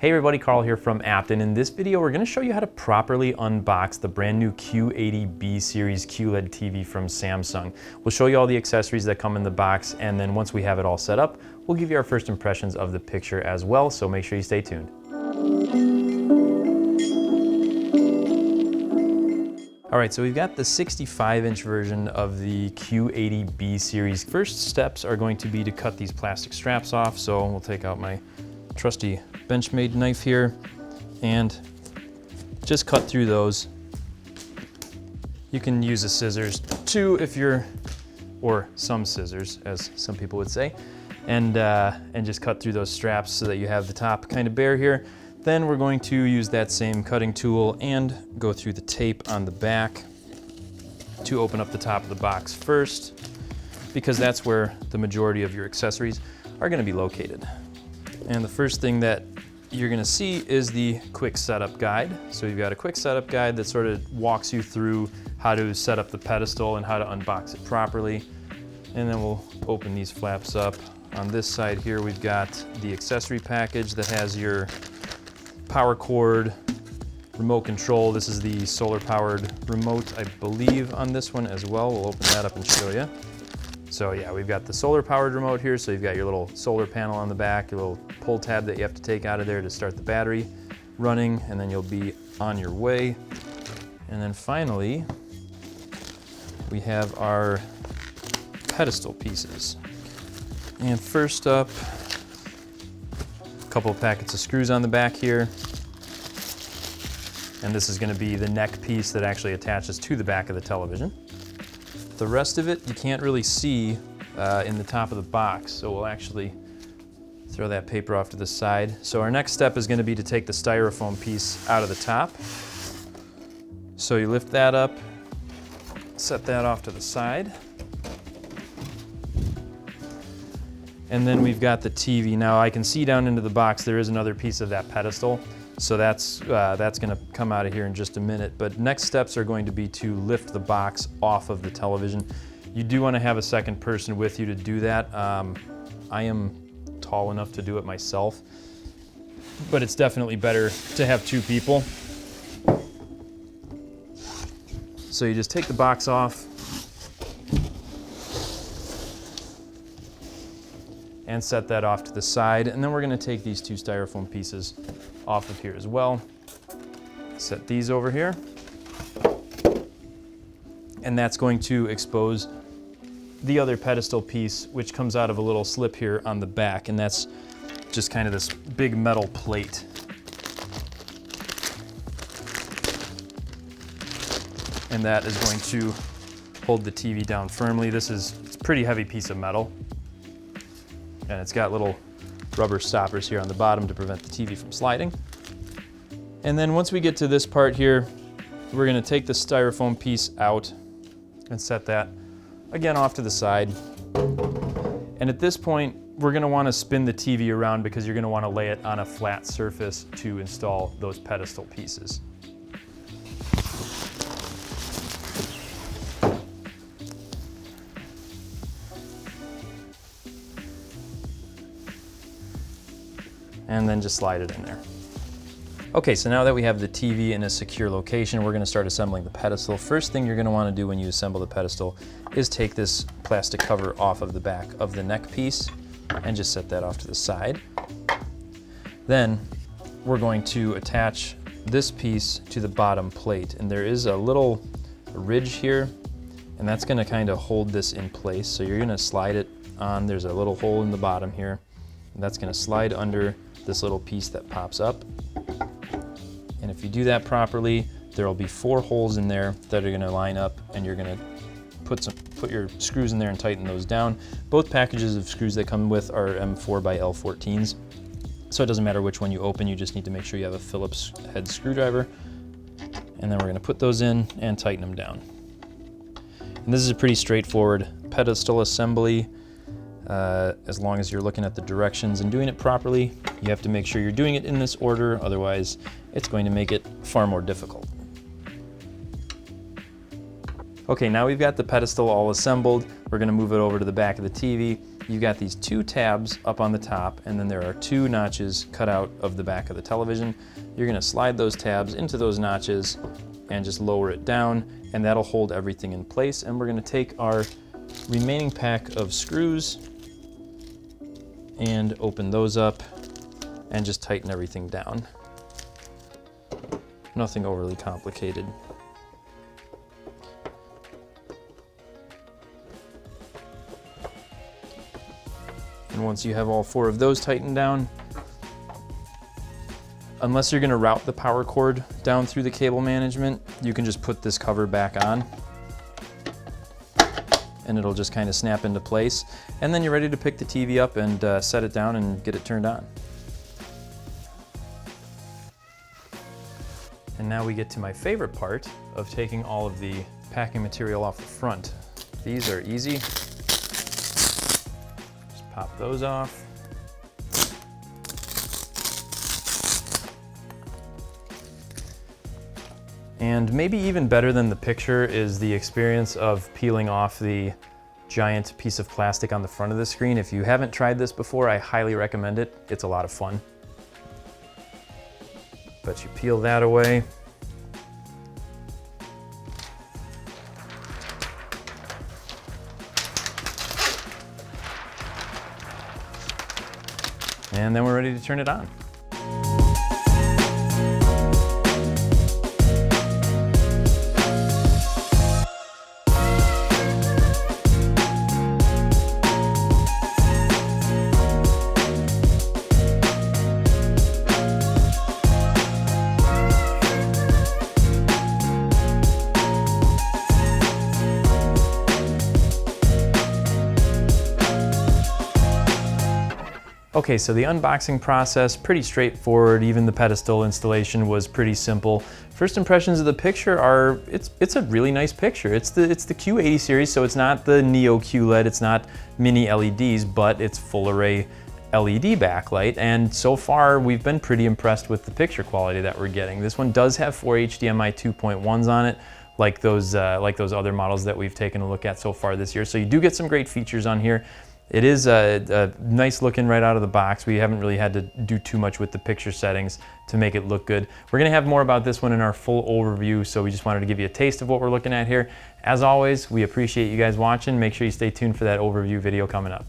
Hey everybody, Carl here from Apton. In this video, we're gonna show you how to properly unbox the brand new Q80B series QLED TV from Samsung. We'll show you all the accessories that come in the box, and then once we have it all set up, we'll give you our first impressions of the picture as well, so make sure you stay tuned. All right, so we've got the 65-inch version of the Q80B series. First steps are going to be to cut these plastic straps off, so we'll take out my trusty Benchmade knife here and just cut through those. You can use a scissors too if you're, or some scissors as some people would say, and just cut through those straps so that you have the top kind of bare here. Then we're going to use that same cutting tool and go through the tape on the back to open up the top of the box first, because that's where the majority of your accessories are going to be located. And the first thing that you're gonna see is the quick setup guide. So you've got a quick setup guide that sort of walks you through how to set up the pedestal and how to unbox it properly. And then we'll open these flaps up. On this side here, we've got the accessory package that has your power cord, remote control. This is the solar powered remote, I believe, on this one as well. We'll open that up and show you. So yeah, we've got the solar powered remote here. So you've got your little solar panel on the back, your little pull tab that you have to take out of there to start the battery running, and then you'll be on your way. And then finally, we have our pedestal pieces. And first up, a couple of packets of screws on the back here. And this is gonna be the neck piece that actually attaches to the back of the television. The rest of it you can't really see in the top of the box, so we'll actually throw that paper off to the side. So our next step is going to be to take the styrofoam piece out of the top. So you lift that up, set that off to the side. And then we've got the TV. Now I can see down into the box there is another piece of that pedestal. So that's going to come out of here in just a minute. But next steps are going to be to lift the box off of the television. You do want to have a second person with you to do that. I am tall enough to do it myself, but it's definitely better to have two people. So you just take the box off and set that off to the side. And then we're going to take these two styrofoam pieces off of here as well. Set these over here. And that's going to expose the other pedestal piece, which comes out of a little slip here on the back. And that's just kind of this big metal plate. And that is going to hold the TV down firmly. It's a pretty heavy piece of metal. And it's got little rubber stoppers here on the bottom to prevent the TV from sliding. And then once we get to this part here, we're going to take the styrofoam piece out and set that again off to the side. And at this point, we're going to want to spin the TV around because you're going to want to lay it on a flat surface to install those pedestal pieces. And then just slide it in there. Okay, so now that we have the TV in a secure location, we're gonna start assembling the pedestal. First thing you're gonna wanna do when you assemble the pedestal is take this plastic cover off of the back of the neck piece and just set that off to the side. Then we're going to attach this piece to the bottom plate, and there is a little ridge here, and that's gonna kind of hold this in place. So you're gonna slide it on, there's a little hole in the bottom here, and that's gonna slide under this little piece that pops up. And if you do that properly, there will be 4 holes in there that are gonna line up, and you're gonna put your screws in there and tighten those down. Both packages of screws that come with are M4 by L14s. So it doesn't matter which one you open, you just need to make sure you have a Phillips head screwdriver. And then we're gonna put those in and tighten them down. And this is a pretty straightforward pedestal assembly. As long as you're looking at the directions and doing it properly. You have to make sure you're doing it in this order, otherwise it's going to make it far more difficult. Okay, now we've got the pedestal all assembled. We're gonna move it over to the back of the TV. you've got these two tabs up on the top, and then there are two notches cut out of the back of the television. You're gonna slide those tabs into those notches and just lower it down, and that'll hold everything in place. And we're gonna take our remaining pack of screws and open those up and just tighten everything down. Nothing overly complicated. And once you have all four of those tightened down, unless you're gonna route the power cord down through the cable management, you can just put this cover back on and it'll just kind of snap into place. And then you're ready to pick the TV up and set it down and get it turned on. And now we get to my favorite part of taking all of the packing material off the front. These are easy. Pop those off. And maybe even better than the picture is the experience of peeling off the giant piece of plastic on the front of the screen. If you haven't tried this before, I highly recommend it. It's a lot of fun. But you peel that away. And then we're ready to turn it on. Okay, so the unboxing process, pretty straightforward. Even the pedestal installation was pretty simple. First impressions of the picture are, it's a really nice picture. It's the Q80 series, so it's not the Neo QLED, it's not mini LEDs, but it's full array LED backlight. And so far, we've been pretty impressed with the picture quality that we're getting. This one does have 4 HDMI 2.1s on it, like those other models that we've taken a look at so far this year. So you do get some great features on here. It is a nice looking right out of the box. We haven't really had to do too much with the picture settings to make it look good. We're gonna have more about this one in our full overview, so we just wanted to give you a taste of what we're looking at here. As always, we appreciate you guys watching. Make sure you stay tuned for that overview video coming up.